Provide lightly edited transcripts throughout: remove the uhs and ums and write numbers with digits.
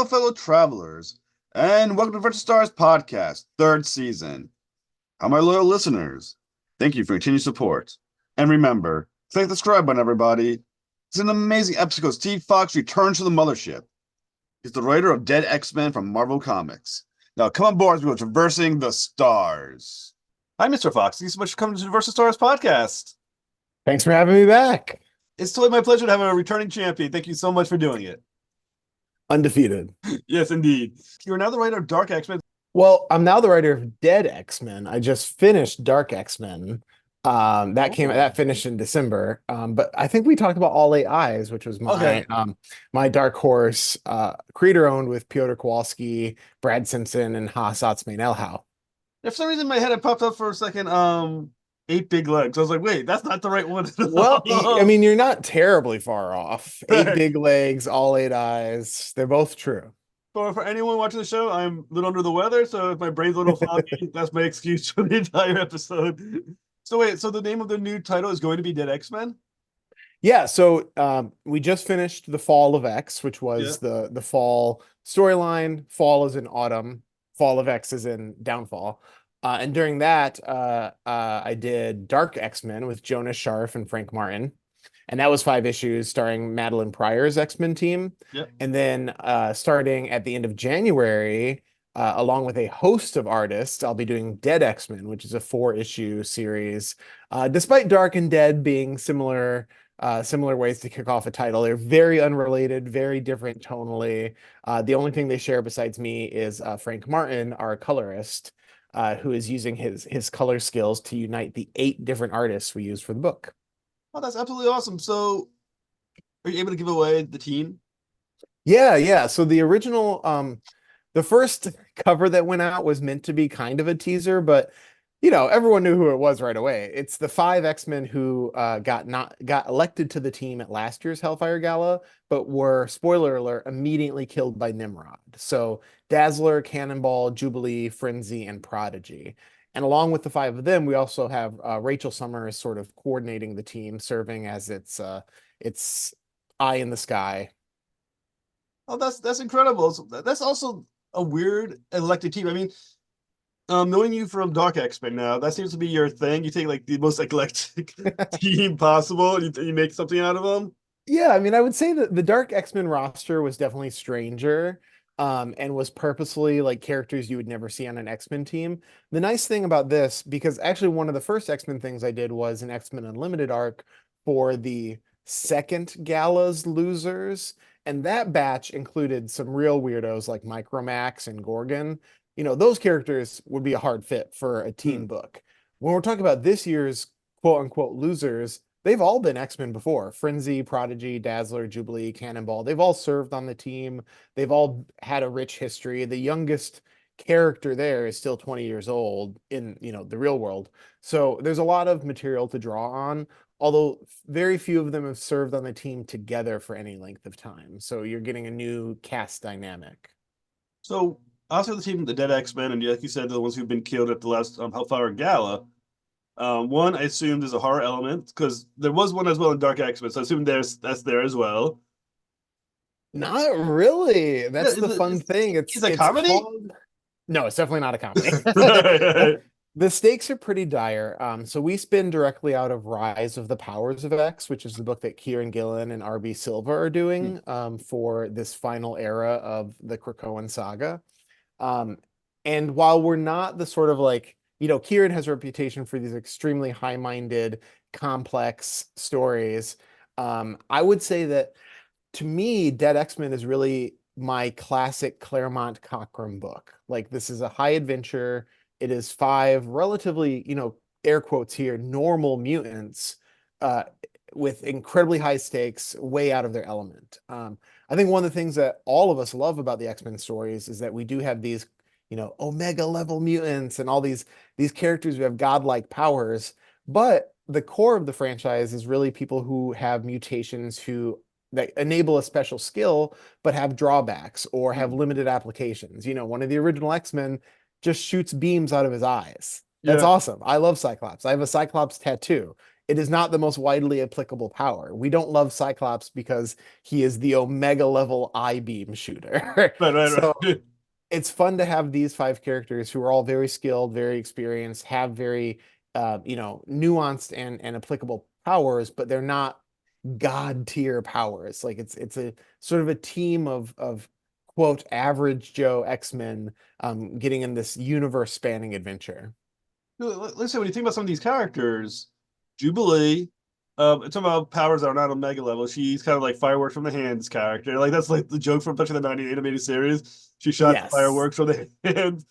Hello, fellow travelers, and welcome to Virtual Stars Podcast, third season. How my loyal listeners, thank you for your continued support. And remember, click the subscribe button, everybody. It's an amazing episode because Steve Foxe returns to the mothership. He's the writer of Dead X-Men from Marvel Comics. Now, come on board as we go traversing the stars. Hi, Mr. Fox. Thank you so much for coming to the Virtual Stars Podcast. Thanks for having me back. It's totally my pleasure to have a returning champion. Thank you so much for doing it. Undefeated. Yes, indeed. You're now the writer of Dark X-Men. Well, I'm now the writer of Dead X-Men. I just finished Dark X-Men. That finished in December. But I think we talked about All Eight Eyes, which was my dark horse, creator owned with Piotr Kowalski, Brad Simpson, and Haas Elhau. For some reason, in my head it popped up for a second. Eight Big Legs. I was like, wait, that's not the right one. Well, I mean, you're not terribly far off. Eight Big Legs, All Eight Eyes. They're both true. For anyone watching the show, I'm a little under the weather, so if my brain's a little foggy, that's my excuse for the entire episode. So wait, so the name of the new title is going to be Dead X-Men? Yeah, so we just finished the Fall of X, which was the fall storyline. Fall is in autumn. Fall of X is in downfall. And during that, I did Dark X-Men with Jonas Scharf and Frank Martin. And that was 5 issues starring Madeline Pryor's X-Men team. Yep. And then starting at the end of January, along with a host of artists, I'll be doing Dead X-Men, which is a 4-issue series. Despite Dark and Dead being similar ways to kick off a title, they're very unrelated, very different tonally. The only thing they share besides me is Frank Martin, our colorist, who is using his color skills to unite the 8 different artists we use for the book. Oh, that's absolutely awesome. So, are you able to give away the team? Yeah. So the original, the first cover that went out was meant to be kind of a teaser, but everyone knew who it was right away. It's the 5 X-Men who got elected to the team at last year's Hellfire Gala, but were, spoiler alert, immediately killed by Nimrod. So Dazzler, Cannonball, Jubilee, Frenzy, and Prodigy. And along with the 5 of them, we also have Rachel Summers sort of coordinating the team, serving as its eye in the sky. Oh, that's incredible. So that's also a weird elected team. I mean, knowing you from Dark X-Men now, that seems to be your thing. You take like the most eclectic team possible, and you make something out of them. Yeah, I mean, I would say that the Dark X-Men roster was definitely stranger, and was purposely like characters you would never see on an X-Men team. The nice thing about this, because actually one of the first X-Men things I did was an X-Men Unlimited arc for the second Gala's losers, and that batch included some real weirdos like Micromax and Gorgon. Those characters would be a hard fit for a teen book. When we're talking about this year's quote unquote losers, they've all been X-Men before. Frenzy, Prodigy, Dazzler, Jubilee, Cannonball. They've all served on the team. They've all had a rich history. The youngest character there is still 20 years old in, the real world. So there's a lot of material to draw on, although very few of them have served on the team together for any length of time. So you're getting a new cast dynamic. So also the team, the Dead X-Men, and like you said, the ones who've been killed at the last Hellfire Gala. One, I assumed is a horror element because there was one as well in Dark X-Men, so I assume that's there as well. Not really. That's the fun thing. It's a comedy? No, it's definitely not a comedy. The stakes are pretty dire. So we spin directly out of Rise of the Powers of X, which is the book that Kieron Gillen and R.B. Silva are doing for this final era of the Krakoan saga. And while we're not the sort of like, Kieron has a reputation for these extremely high-minded, complex stories. I would say that to me, Dead X-Men is really my classic Claremont Cockrum book. Like, this is a high adventure. It is 5 relatively, air quotes here, normal mutants with incredibly high stakes, way out of their element. I think one of the things that all of us love about the X-Men stories is that we do have these, omega level mutants and all these characters who have godlike powers. But the core of the franchise is really people who have mutations that enable a special skill, but have drawbacks or have limited applications. One of the original X-Men just shoots beams out of his eyes. That's awesome. I love Cyclops. I have a Cyclops tattoo. it is not the most widely applicable power. We don't love Cyclops because he is the Omega level I-beam shooter. Right, right, So right. it's fun to have these five characters who are all very skilled, very experienced, have very nuanced and applicable powers, but they're not god tier powers. Like it's a sort of a team of quote average Joe X-Men getting in this universe spanning adventure. Listen, when you think about some of these characters, Jubilee, it's about powers that are not Omega level. She's kind of like fireworks from the hands character. Like that's like the joke from touching the 90 animated series. She shot Yes. fireworks from the hands.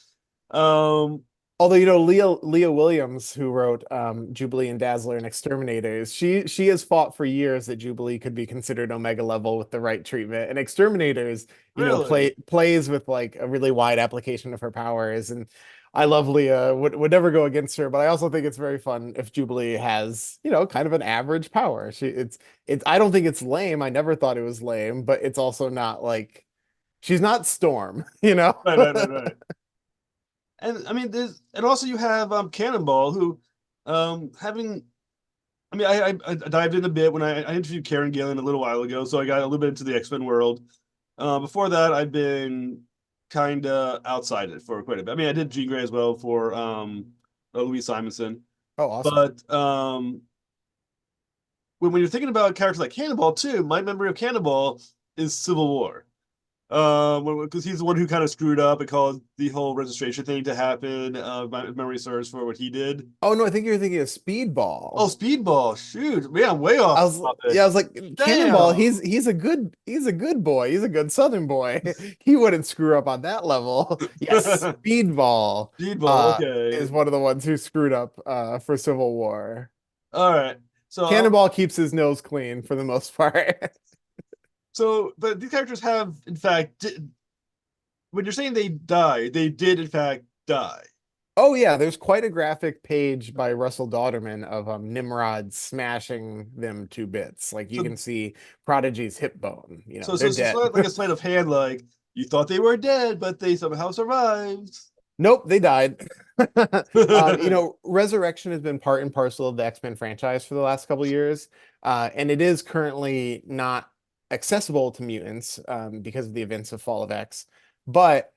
Um, Although, Leah Williams, who wrote Jubilee and Dazzler and Exterminators, she has fought for years that Jubilee could be considered Omega level with the right treatment. And Exterminators, really? plays with like a really wide application of her powers. And I love Leah, would never go against her, but I also think it's very fun if Jubilee has, kind of an average power. It's I don't think it's lame. I never thought it was lame, but it's also not like she's not Storm, you know? Right, right, right, right. And I mean, there's and also you have Cannonball who, having. I mean, I dived in a bit when I interviewed Kieron Gillen a little while ago, so I got a little bit into the X-Men world. Before that, I've been kind of outside it for quite a bit. I mean, I did Jean Grey as well for Louise Simonson, Oh, awesome. but when you're thinking about characters like Cannonball too, my memory of Cannonball is Civil War. Because he's the one who kind of screwed up and caused the whole registration thing to happen. My memory serves for what he did. Oh no, I think you're thinking of Oh, Speedball. Speedball! Shoot, man, I'm way off Yeah, topic. I was like, Cannonball, Damn. he's a good boy. He's a good Southern boy. He wouldn't screw up on that level. Yes, Speedball Speedball. Okay. is one of the ones who screwed up for Civil War. All right. So, Cannonball keeps his nose clean for the most part. but these characters have, in fact, when you're saying they died, they did in fact die. Oh yeah, there's quite a graphic page by Russell Dauterman of Nimrod smashing them to bits. Like you So, can see Prodigy's hip bone. so They're it's dead. not like a sleight of hand, like you thought they were dead, but they somehow survived. Nope, they died. Resurrection has been part and parcel of the X-Men franchise for the last couple of years, and it is currently not accessible to mutants because of the events of Fall of X. But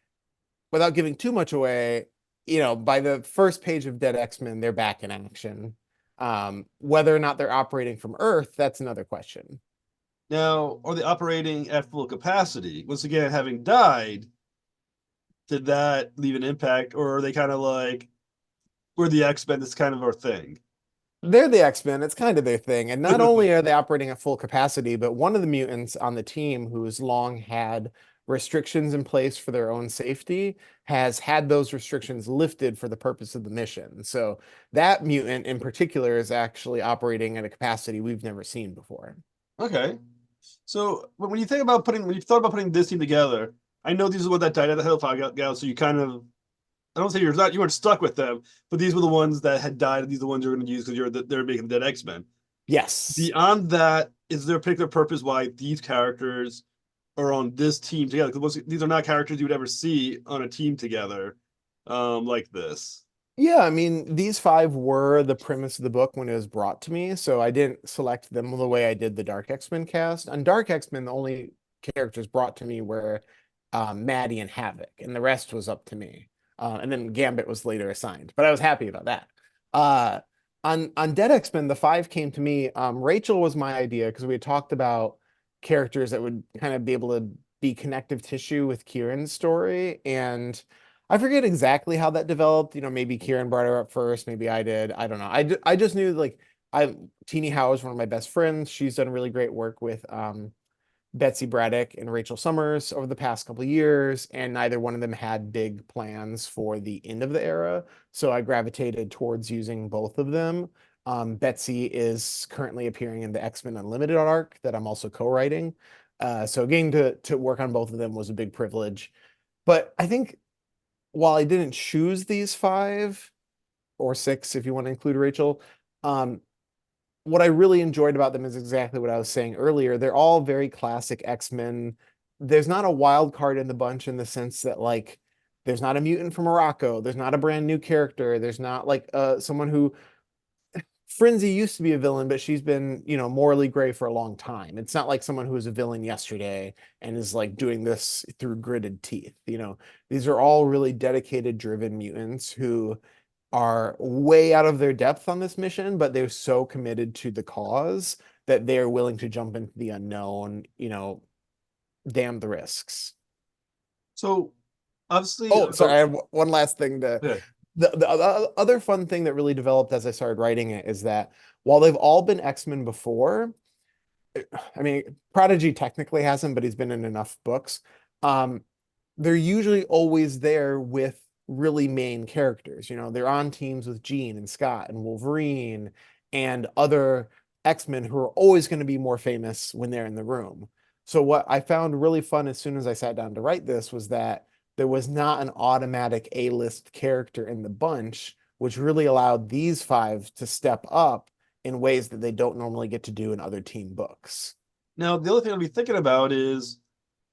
without giving too much away, by the first page of Dead X-Men, they're back in action. Whether or not they're operating from Earth, that's another question. Now, are they operating at full capacity? Once again, having died, did that leave an impact, or are they kind of like we're the X-Men? This kind of our thing. They're the X-Men. It's kind of their thing. And not only are they operating at full capacity, but one of the mutants on the team who's long had restrictions in place for their own safety has had those restrictions lifted for the purpose of the mission. So that mutant in particular is actually operating at a capacity we've never seen before. Okay. So when you think about when you thought about putting this team together, I know these are what that died at the Hellfire Gala, so you kind of, I don't say you weren't stuck with them, but these were the ones that had died, and these are the ones you're going to use because they're making the dead X-Men. Yes. Beyond that, is there a particular purpose why these characters are on this team together? Because these are not characters you would ever see on a team together, like this. Yeah, I mean, these five were the premise of the book when it was brought to me, so I didn't select them the way I did the Dark X-Men cast. On Dark X-Men, the only characters brought to me were Maddie and Havoc, and the rest was up to me. And then Gambit was later assigned, but I was happy about that. Uh, on Dead X-Men, the five came to me. Rachel was my idea because we had talked about characters that would kind of be able to be connective tissue with Kieran's story, and I forget exactly how that developed. Maybe Kieran brought her up first. Maybe I did. I don't know. I just knew like Teenie Howe is one of my best friends. She's done really great work with Betsy Braddock and Rachel Summers over the past couple of years, and neither one of them had big plans for the end of the era. So I gravitated towards using both of them. Betsy is currently appearing in the X-Men Unlimited arc that I'm also co-writing. So getting to work on both of them was a big privilege. But I think while I didn't choose these five or six, if you want to include Rachel, um, what I really enjoyed about them is exactly what I was saying earlier. They're all very classic X-Men. There's not a wild card in the bunch in the sense that like there's not a mutant from Morocco, there's not a brand new character, there's not like someone who Frenzy used to be a villain, but she's been, morally gray for a long time. It's not like someone who was a villain yesterday and is like doing this through gritted teeth. These are all really dedicated, driven mutants who are way out of their depth on this mission, but they're so committed to the cause that they're willing to jump into the unknown, damn the risks. So obviously, Oh, sorry, I have one last thing to yeah. the other fun thing that really developed as I started writing it is that while they've all been X-Men before, I mean, Prodigy technically hasn't, but he's been in enough books. Um, they're usually always there with really main characters. They're on teams with Jean and Scott and Wolverine and other X-Men who are always going to be more famous when they're in the room. So what I found really fun as soon as I sat down to write this was that there was not an automatic A-list character in the bunch, which really allowed these five to step up in ways that they don't normally get to do in other team books. Now the other thing I'll be thinking about is,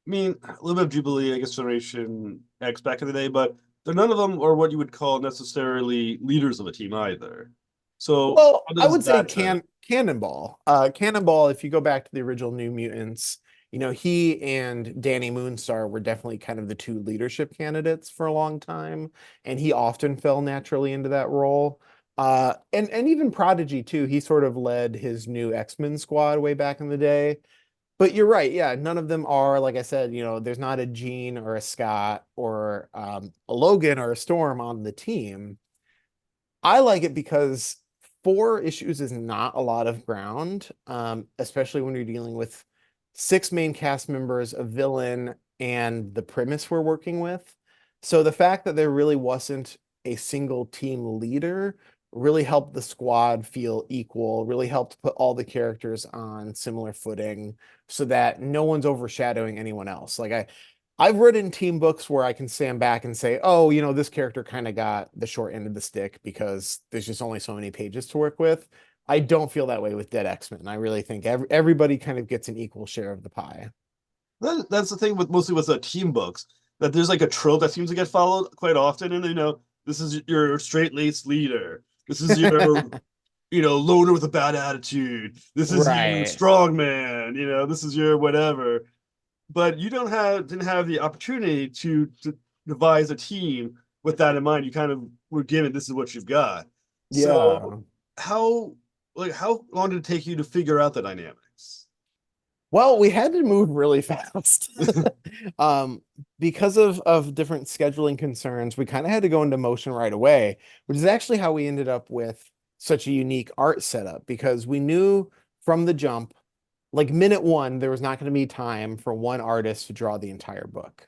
I mean, a little bit of Jubilee, I guess, Generation X back in the day, but they're none of them are what you would call necessarily leaders of a team either. So Well, how I does would say that kind of Cannonball. Cannonball, if you go back to the original New Mutants, he and Danny Moonstar were definitely kind of the two leadership candidates for a long time, and he often fell naturally into that role. And even Prodigy too, he sort of led his new X-Men squad way back in the day. But you're right, yeah, none of them are, like I said, there's not a Jean or a Scott or a Logan or a Storm on the team. I like it because 4 issues is not a lot of ground, especially when you're dealing with 6 main cast members, a villain, and the premise we're working with. So the fact that there really wasn't a single team leader really helped the squad feel equal, really helped put all the characters on similar footing so that no one's overshadowing anyone else. I've written team books where I can stand back and say, oh, this character kind of got the short end of the stick because there's just only so many pages to work with. I don't feel that way with Dead X-Men. I really think everybody kind of gets an equal share of the pie. that's the thing with mostly with team books, that there's like a trope that seems to get followed quite often, and this is your straight-laced leader. This is your loner with a bad attitude. This is your Right. strong man. This is your whatever. But you didn't have the opportunity to devise a team with that in mind. You kind of were given, this is what you've got. So Yeah. how how long did it take you to figure out the dynamics? Well, we had to move really fast. Um, because of different scheduling concerns, we kind of had to go into motion right away, which is actually how we ended up with such a unique art setup because we knew from the jump, like minute one, there was not going to be time for one artist to draw the entire book.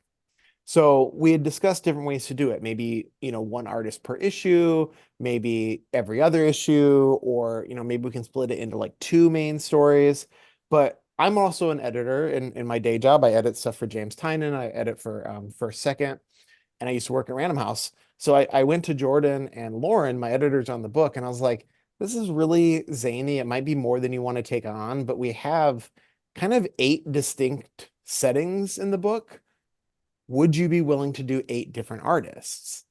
So we had discussed different ways to do it. Maybe, one artist per issue, maybe every other issue, or, maybe we can split it into like 2 main stories. But I'm also an editor in my day job. I edit stuff for James Tynan. I edit for First Second, and I used to work at Random House. So I went to Jordan and Lauren, my editors on the book, and I was like, this is really zany. It might be more than you want to take on, but we have kind of 8 distinct settings in the book. Would you be willing to do 8 different artists?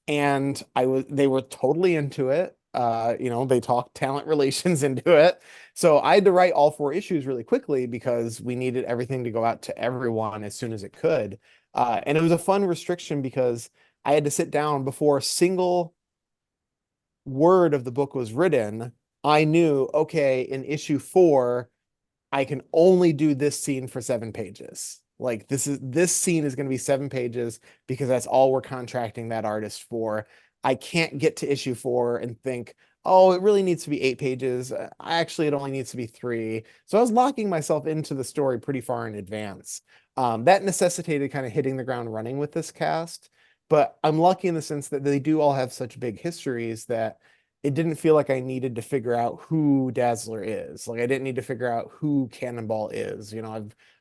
And they were totally into it. They talked talent relations into it. So I had to write all 4 issues really quickly because we needed everything to go out to everyone as soon as it could. And it was a fun restriction because I had to sit down before a single word of the book was written. I knew, okay, in issue 4, I can only do this scene for 7 pages. Like this scene is going to be 7 pages because that's all we're contracting that artist for. I can't get to issue 4 and think, oh, it really needs to be 8 pages. Actually, it only needs to be 3. So I was locking myself into the story pretty far in advance. That necessitated kind of hitting the ground running with this cast. But I'm lucky in the sense that they do all have such big histories that it didn't feel like I needed to figure out who Dazzler is. Like I didn't need to figure out who Cannonball is.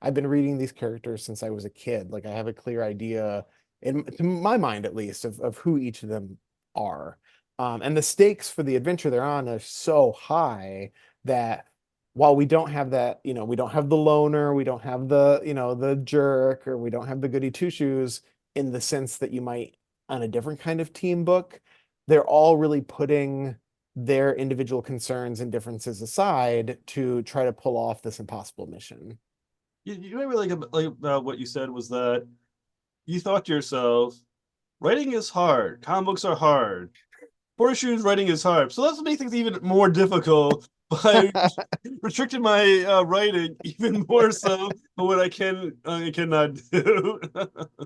I've been reading these characters since I was a kid. Like I have a clear idea to my mind at least of who each of them are. And the stakes for the adventure they're on are so high that while we don't have that, we don't have the loner, we don't have the jerk, or we don't have the goody two shoes in the sense that you might on a different kind of team book, they're all really putting their individual concerns and differences aside to try to pull off this impossible mission. You know what I really like about what you said was that you thought to yourself, writing is hard. Comic books are hard. Horseshoes writing is hard. So let's make things even more difficult by restricting my writing even more so for what I cannot do.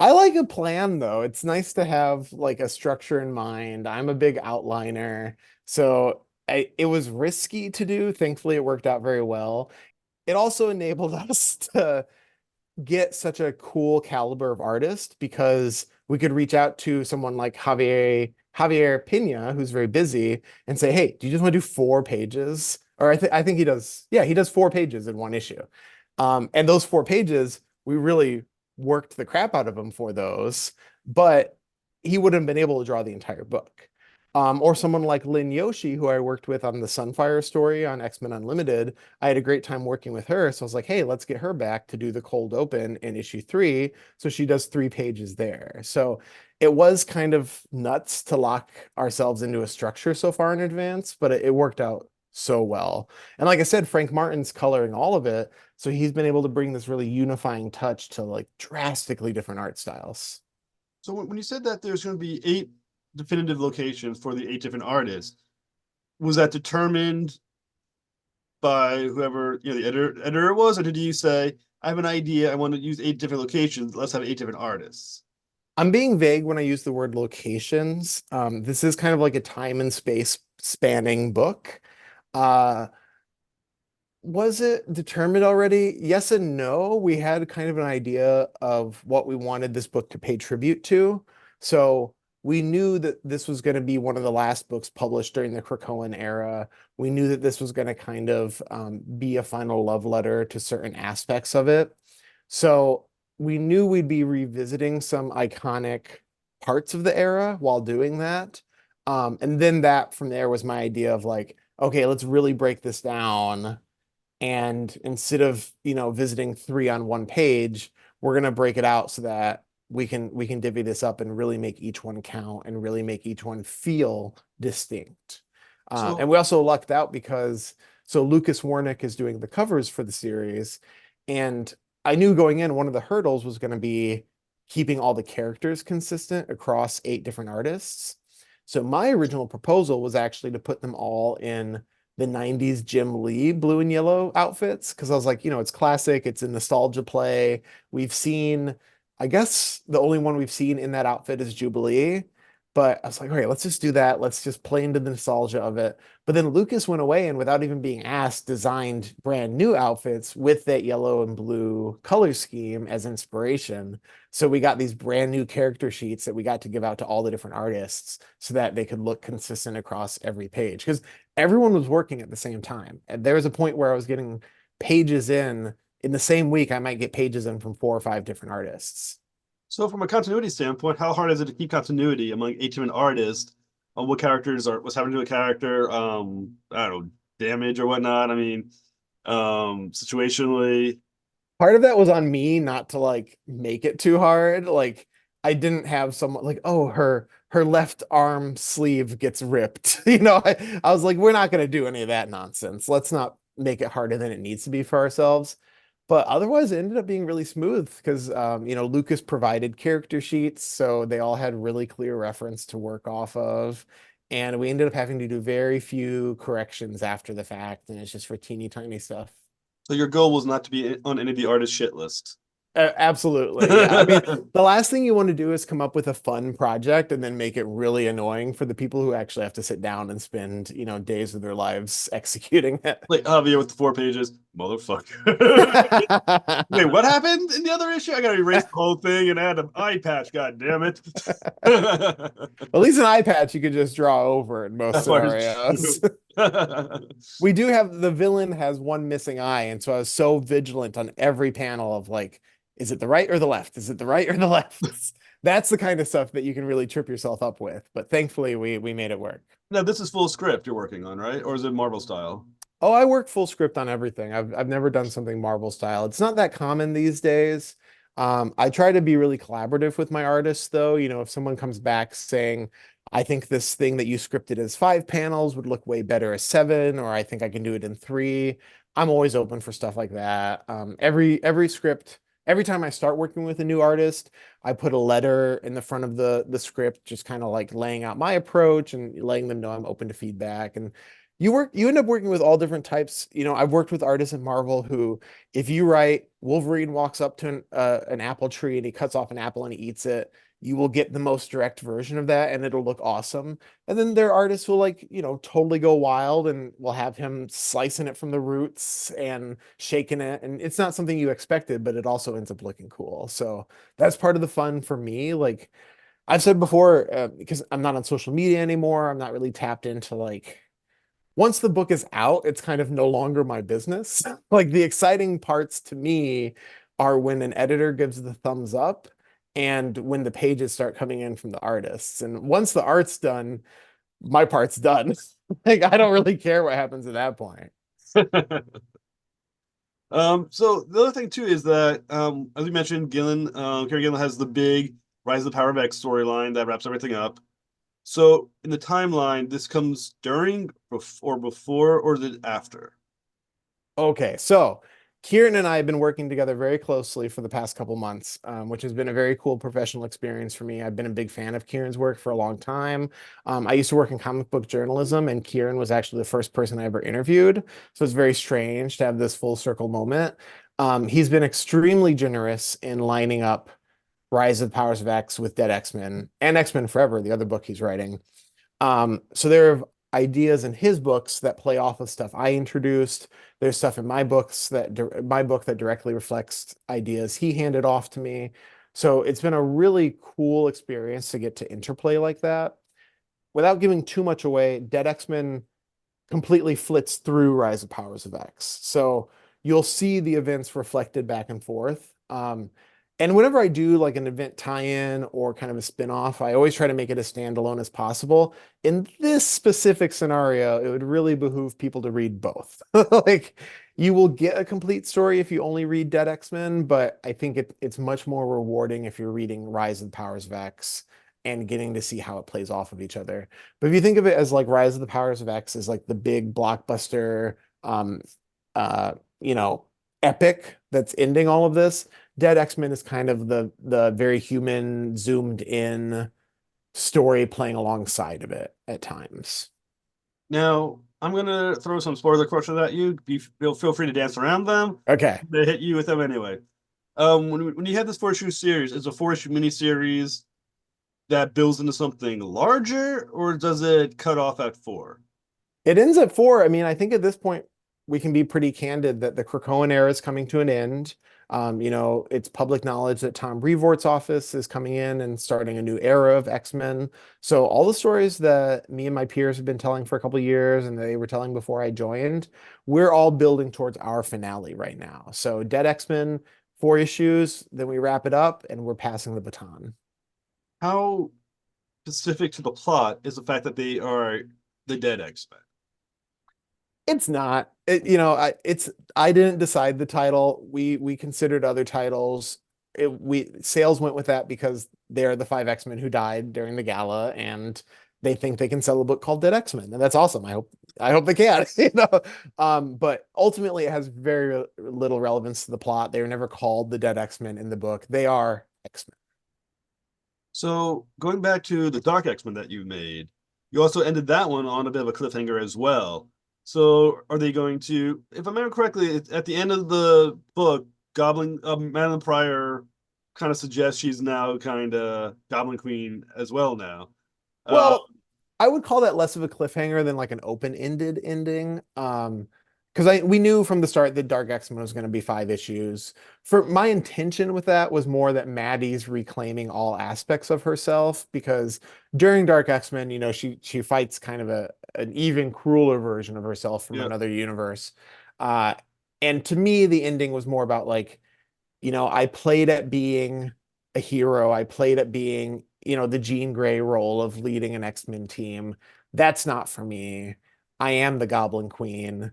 I like a plan though. It's nice to have like a structure in mind. I'm a big outliner, so it was risky to do. Thankfully, it worked out very well. It also enabled us to get such a cool caliber of artist because we could reach out to someone like Javier Pina, who's very busy, and say, "Hey, do you just want to do 4 pages?" Or I think he does. Yeah, he does 4 pages in one issue. And those 4 pages, we really worked the crap out of him for those, but he wouldn't have been able to draw the entire book. Or someone like Lynn Yoshi, who I worked with on the Sunfire story on X-Men Unlimited. I had a great time working with her. So I was like, hey, let's get her back to do the cold open in issue 3. So she does 3 pages there. So it was kind of nuts to lock ourselves into a structure so far in advance, but it worked out so well. And like I said, Frank Martin's coloring all of it. So he's been able to bring this really unifying touch to like drastically different art styles. So when you said that there's going to be 8 definitive locations for the 8 different artists, was that determined by whoever the editor was, or did you say, I have an idea, I want to use 8 different locations, let's have 8 different artists? I'm being vague when I use the word locations. This is kind of like a time and space spanning book. Uh, was it determined already? Yes and no. We had kind of an idea of what we wanted this book to pay tribute to. So we knew that this was going to be one of the last books published during the Krakoan era. We knew that this was going to kind of be a final love letter to certain aspects of it. So we knew we'd be revisiting some iconic parts of the era while doing that. And then that from there was my idea of like, okay, let's really break this down. And instead of, visiting 3 on one page, we're gonna break it out so that we can divvy this up and really make each one count and really make each one feel distinct. And So we also lucked out because so Lucas Warnick is doing the covers for the series, and I knew going in one of the hurdles was going to be keeping all the characters consistent across 8 different artists. So my original proposal was actually to put them all in the 90s Jim Lee blue and yellow outfits because I was like, it's classic, it's a nostalgia play. We've seen, I guess the only one we've seen in that outfit is Jubilee. But I was like, all right, let's just do that. Let's just play into the nostalgia of it. But then Lucas went away and without even being asked, designed brand new outfits with that yellow and blue color scheme as inspiration. So we got these brand new character sheets that we got to give out to all the different artists so that they could look consistent across every page. Because everyone was working at the same time. And there was a point where I was getting pages in the same week, I might get pages in from 4 or 5 different artists. So from a continuity standpoint, how hard is it to keep continuity among 8 different artists on what characters are what's happening to a character? I don't know, damage or whatnot. I mean, situationally. Part of that was on me not to like make it too hard. Like I didn't have someone like, oh, her left arm sleeve gets ripped. I was like, we're not gonna do any of that nonsense. Let's not make it harder than it needs to be for ourselves. But otherwise, it ended up being really smooth because Lucas provided character sheets, so they all had really clear reference to work off of. And we ended up having to do very few corrections after the fact, and it's just for teeny tiny stuff. So your goal was not to be on any of the artist shit list. Absolutely. Yeah. I mean, the last thing you want to do is come up with a fun project and then make it really annoying for the people who actually have to sit down and spend, days of their lives executing it. Like Javier with the 4 pages, motherfucker. Wait, what happened in the other issue? I gotta erase the whole thing and add an eye patch. God damn it! At least an eye patch you could just draw over in most scenarios. We do have the villain has one missing eye, and so I was so vigilant on every panel of like, is it the right or the left? Is it the right or the left? That's the kind of stuff that you can really trip yourself up with. But thankfully, we made it work. Now this is full script you're working on, right? Or is it Marvel style? Oh, I work full script on everything. I've never done something Marvel style. It's not that common these days. I try to be really collaborative with my artists, though. If someone comes back saying, I think this thing that you scripted as 5 panels would look way better as 7, or I think I can do it in 3. I'm always open for stuff like that. Every script, every time I start working with a new artist, I put a letter in the front of the script, just kind of like laying out my approach and letting them know I'm open to feedback. And you end up working with all different types. I've worked with artists at Marvel who, if you write Wolverine walks up to an apple tree and he cuts off an apple and he eats it, you will get the most direct version of that and it'll look awesome. And then there are artists who like, totally go wild and will have him slicing it from the roots and shaking it. And it's not something you expected, but it also ends up looking cool. So that's part of the fun for me. Like I've said before, because I'm not on social media anymore, I'm not really tapped into like, once the book is out, it's kind of no longer my business. Like the exciting parts to me are when an editor gives the thumbs up and when the pages start coming in from the artists. And once the art's done, my part's done. Like I don't really care what happens at that point. So the other thing too is that, as we mentioned, Kieron Gillen has the big Rise of the Power of X storyline that wraps everything up. So in the timeline, this comes during, before, or is it after? Okay, so Kieran and I have been working together very closely for the past couple months, which has been a very cool professional experience for me. I've been a big fan of Kieran's work for a long time. I used to work in comic book journalism, and Kieran was actually the first person I ever interviewed. So it's very strange to have this full circle moment. He's been extremely generous in lining up Rise of the Powers of X with Dead X-Men and X-Men Forever, the other book he's writing. So there are ideas in his books that play off of stuff I introduced. There's stuff in my book that directly reflects ideas he handed off to me. So it's been a really cool experience to get to interplay like that. Without giving too much away, Dead X-Men completely flits through Rise of Powers of X. So you'll see the events reflected back and forth. And whenever I do like an event tie-in or kind of a spin-off, I always try to make it as standalone as possible. In this specific scenario, it would really behoove people to read both. Like you will get a complete story if you only read Dead X-Men, but I think it's much more rewarding if you're reading Rise of the Powers of X and getting to see how it plays off of each other. But if you think of it as like Rise of the Powers of X is like the big blockbuster, um, uh, you know, epic that's ending all of this, Dead X-Men is kind of the very human, zoomed in story playing alongside of it at times. Now, I'm gonna throw some spoiler questions at you. Feel free to dance around them. Okay. They hit you with them anyway. When you had this 4-issue series, is a 4-issue miniseries that builds into something larger, or does it cut off at 4? It ends at 4. I mean, I think at this point we can be pretty candid that the Krakoan era is coming to an end. It's public knowledge that Tom Brevoort's office is coming in and starting a new era of X-Men. So all the stories that me and my peers have been telling for a couple of years and they were telling before I joined, we're all building towards our finale right now. So Dead X-Men, 4 issues, then we wrap it up and we're passing the baton. How specific to the plot is the fact that they are the dead X-Men? It's not. I didn't decide the title. We considered other titles. We sales went with that because they're the 5 X-Men who died during the gala, and they think they can sell a book called Dead X-Men, and that's awesome. I hope they can. But ultimately, it has very little relevance to the plot. They were never called the Dead X-Men in the book. They are X-Men. So going back to the Dark X-Men that you made, you also ended that one on a bit of a cliffhanger as well. So are they going to, if I remember correctly, at the end of the book, Madeline Pryor kind of suggests she's now kind of Goblin Queen as well now. Uh, Well, I would call that less of a cliffhanger than like an open-ended ending. Because we knew from the start that Dark X-Men was going to be 5 issues. For my intention with that was more that Maddie's reclaiming all aspects of herself because during Dark X-Men, she fights kind of an even crueler version of herself from yeah. another universe. Uh, and to me, the ending was more about like I played at being a hero. I played at being, the Jean Grey role of leading an X-Men team. That's not for me. I am the Goblin Queen,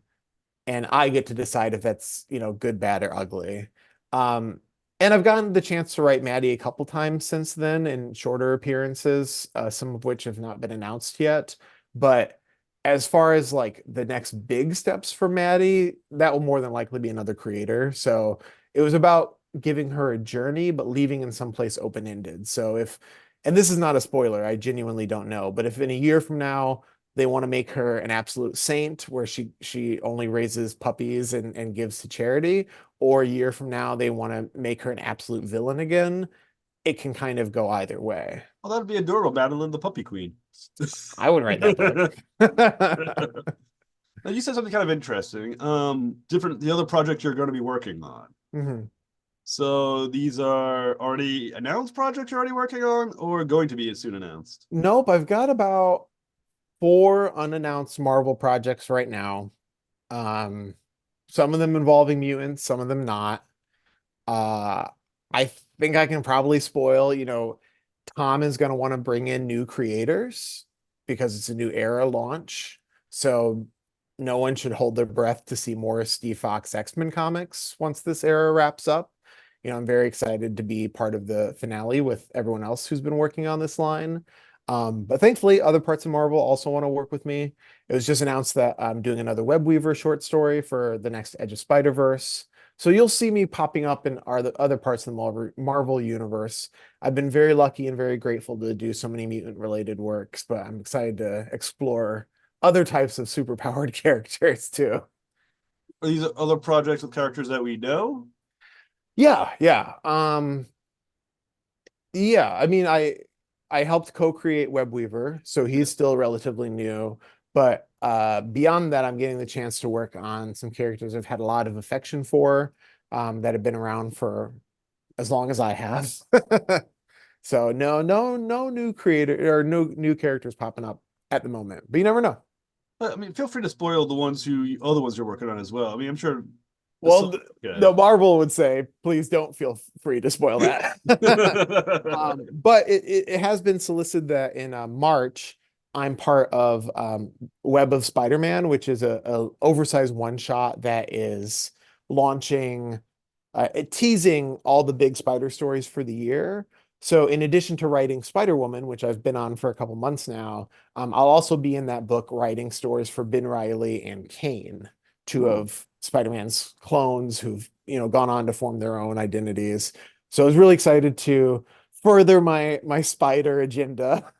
and I get to decide if that's, good, bad, or ugly. Um, And I've gotten the chance to write Maddie a couple times since then in shorter appearances, some of which have not been announced yet. But as far as like the next big steps for Maddie, that will more than likely be another creator. So it was about giving her a journey, but leaving in some place open-ended. So if, and this is not a spoiler, I genuinely don't know, but if in a year from now they want to make her an absolute saint where she only raises puppies and gives to charity, or a year from now they want to make her an absolute villain again, it can kind of go either way. Well, that'd be adorable, battling the puppy queen. I would write that book. Now you said something kind of interesting. Different the other project you're going to be working on. Mhm. So these are already announced projects you're already working on, or going to be soon announced? Nope, I've got about 4 unannounced Marvel projects right now. Um, some of them involving mutants, some of them not. Uh, I think I can probably spoil, Tom is going to want to bring in new creators because it's a new era launch. So no one should hold their breath to see more Steve Foxe X-Men comics once this era wraps up. I'm very excited to be part of the finale with everyone else who's been working on this line. But thankfully, other parts of Marvel also want to work with me. It was just announced that I'm doing another Web Weaver short story for the next Edge of Spider-Verse. So you'll see me popping up in the other parts of the Marvel universe. I've been very lucky and very grateful to do so many mutant related works, but I'm excited to explore other types of superpowered characters too. Are these other projects with characters that we know? Yeah, yeah. Yeah, I mean, I helped co-create Webweaver, so he's still relatively new. But beyond that, I'm getting the chance to work on some characters I've had a lot of affection for, that have been around for as long as I have. So no new creator or no new characters popping up at the moment, but you never know. I mean, feel free to spoil the other ones you're working on as well. I mean, I'm sure. Well, Good. the Marvel would say, please don't feel free to spoil that. But it has been solicited that in March, I'm part of Web of Spider-Man, which is a oversized one shot that is launching, teasing all the big spider stories for the year. So in addition to writing Spider-Woman, which I've been on for a couple months now, I'll also be in that book writing stories for Ben Reilly and Kane, two Oh. of Spider-Man's clones who've, gone on to form their own identities. So I was really excited to further my spider agenda.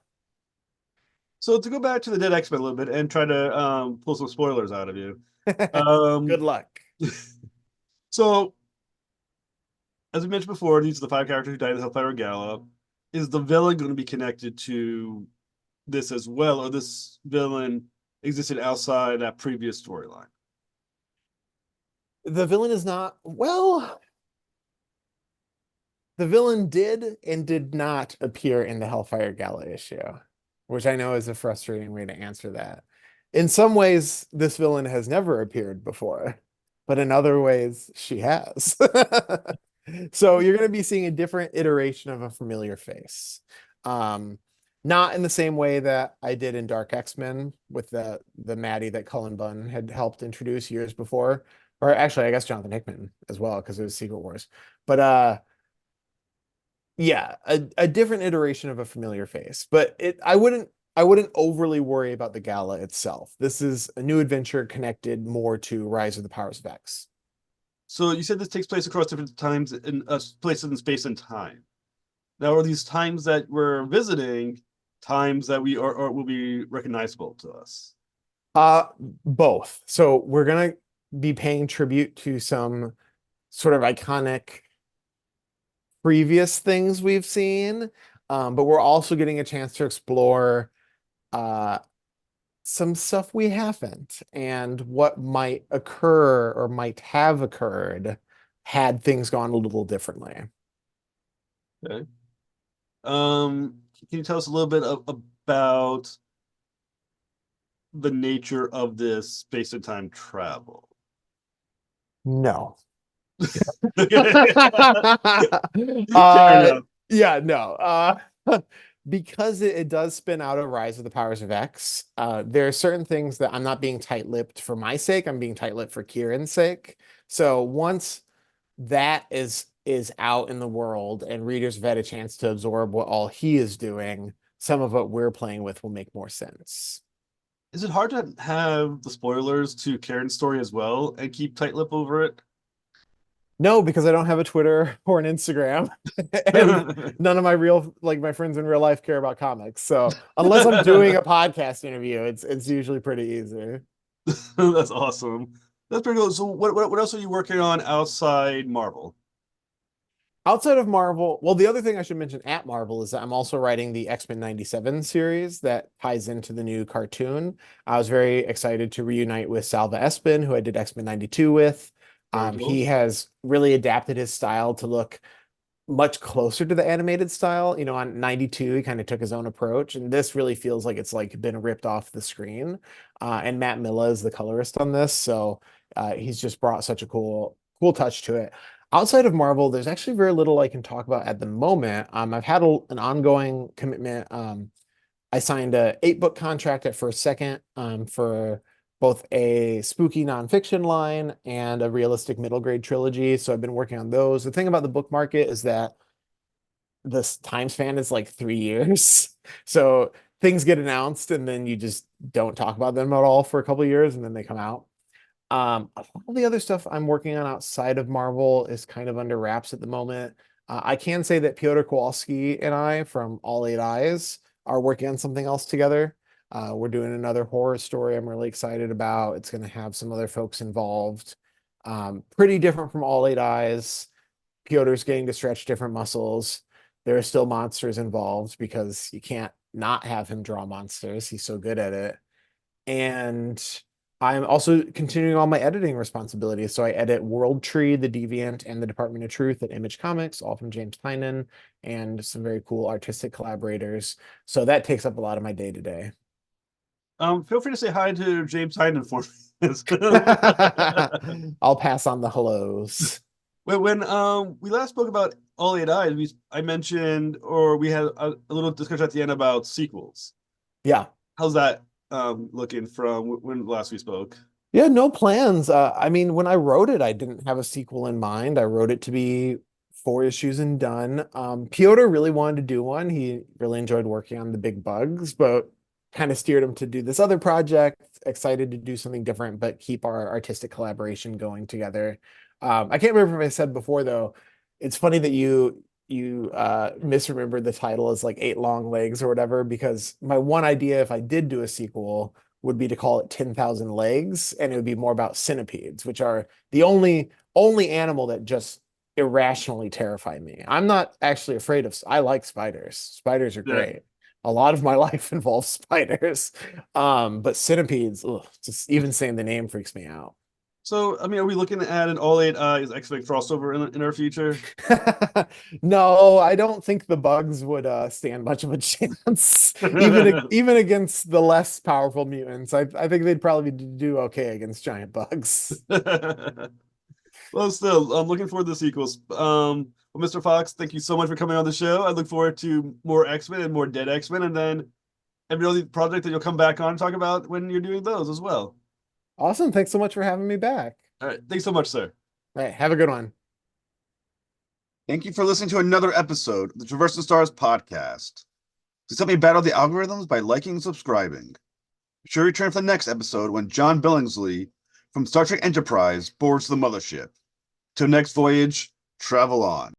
So to go back to the Dead X-Men a little bit and try to pull some spoilers out of you. Um, Good luck. so as we mentioned before, these are the 5 characters who died in the Hellfire Gala. Is the villain going to be connected to this as well, or this villain existed outside that previous storyline? The villain is not, well, the villain did and did not appear in the Hellfire Gala issue, which I know is a frustrating way to answer that. In some ways, this villain has never appeared before, but in other ways, she has. So you're going to be seeing a different iteration of a familiar face. Um, Not in the same way that I did in Dark X-Men with the Maddie that Cullen Bunn had helped introduce years before. Or actually, I guess Jonathan Hickman as well, because it was Secret Wars. But yeah, a different iteration of a familiar face. But I wouldn't overly worry about the gala itself. This is a new adventure connected more to Rise of the Powers of X. So you said this takes place across different times in places in space and time. Now, are these times that we're visiting times that we are or will be recognizable to us? Uh, Both. So we're gonna be paying tribute to some sort of iconic previous things we've seen, but we're also getting a chance to explore uh some stuff we haven't and what might occur or might have occurred had things gone a little differently. Okay. Can you tell us a little bit about the nature of this space and time travel? No. Fair enough. Yeah, no. Because it does spin out of Rise of the Powers of X, there are certain things that I'm not being tight-lipped for my sake, I'm being tight-lipped for Kieran's sake. So once that is is out in the world and readers have had a chance to absorb what all he is doing, some of what we're playing with will make more sense. Is it hard to have the spoilers to Kieran's story as well and keep tight lip over it? No, because I don't have a Twitter or an Instagram, and none of my my friends in real life care about comics. So unless I'm doing a podcast interview, it's usually pretty easy. That's awesome. That's pretty cool. So what else are you working on outside Marvel? Outside of Marvel, well, the other thing I should mention at Marvel is that I'm also writing the X-Men 97 series that ties into the new cartoon. I was very excited to reunite with Salva Espin, who I did X-Men 92 with. Very cool. He has really adapted his style to look much closer to the animated style. You know, on 92, he kind of took his own approach, and this really feels like it's like been ripped off the screen. And Matt Milla is the colorist on this, so he's just brought such a cool touch to it. Outside of Marvel, there's actually very little I can talk about at the moment. I've had an ongoing commitment. I signed a 8-book contract at First Second for both a spooky nonfiction line and a realistic middle grade trilogy. So I've been working on those. The thing about the book market is that this time span is like 3 years. So things get announced and then you just don't talk about them at all for a couple of years and then they come out. All the other stuff I'm working on outside of Marvel is kind of under wraps at the moment. I can say that Piotr Kowalski and I from All Eight Eyes are working on something else together. We're doing another horror story I'm really excited about. It's going to have some other folks involved. Pretty different from All Eight Eyes. Piotr's getting to stretch different muscles. There are still monsters involved because you can't not have him draw monsters. He's so good at it. And I'm also continuing on my editing responsibilities. So I edit World Tree, The Deviant, and The Department of Truth at Image Comics, all from James Tynan, and some very cool artistic collaborators. So that takes up a lot of my day to day. Feel free to say hi to James Tynan for me. I'll pass on the hellos. When we last spoke about All Eight Eyes, I mentioned, or we had a little discussion at the end about sequels. Yeah. How's that looking from when last we spoke? Yeah, no plans. I mean, when I wrote it, I didn't have a sequel in mind. I wrote it to be 4 issues and done. Piotr really wanted to do one. He really enjoyed working on the big bugs, but kind of steered him to do this other project. Excited to do something different, but keep our artistic collaboration going together. I can't remember if I said before though. It's funny that you misremembered the title as like Eight Long Legs or whatever, because my one idea if I did do a sequel would be to call it 10,000 Legs, and it would be more about centipedes, which are the only animal that just irrationally terrify me. I'm not actually afraid of, I like spiders. Spiders are great. A lot of my life involves spiders. But centipedes, ugh, just even saying the name freaks me out. So, I mean, are we looking at an All Eight Eyes X-Men crossover in our future? No, I don't think the bugs would stand much of a chance, even against the less powerful mutants. I think they'd probably do okay against giant bugs. Well, still, I'm looking forward to the sequels. Well, Mr. Foxe, thank you so much for coming on the show. I look forward to more X-Men and more Dead X-Men, and then every other project that you'll come back on and talk about when you're doing those as well. Awesome. Thanks so much for having me back. All right. Thanks so much, sir. All right. Have a good one. Thank you for listening to another episode of the Traverse the Stars podcast. Please help me battle the algorithms by liking and subscribing. Be sure to return for the next episode when John Billingsley from Star Trek Enterprise boards the mothership. Till next voyage, travel on.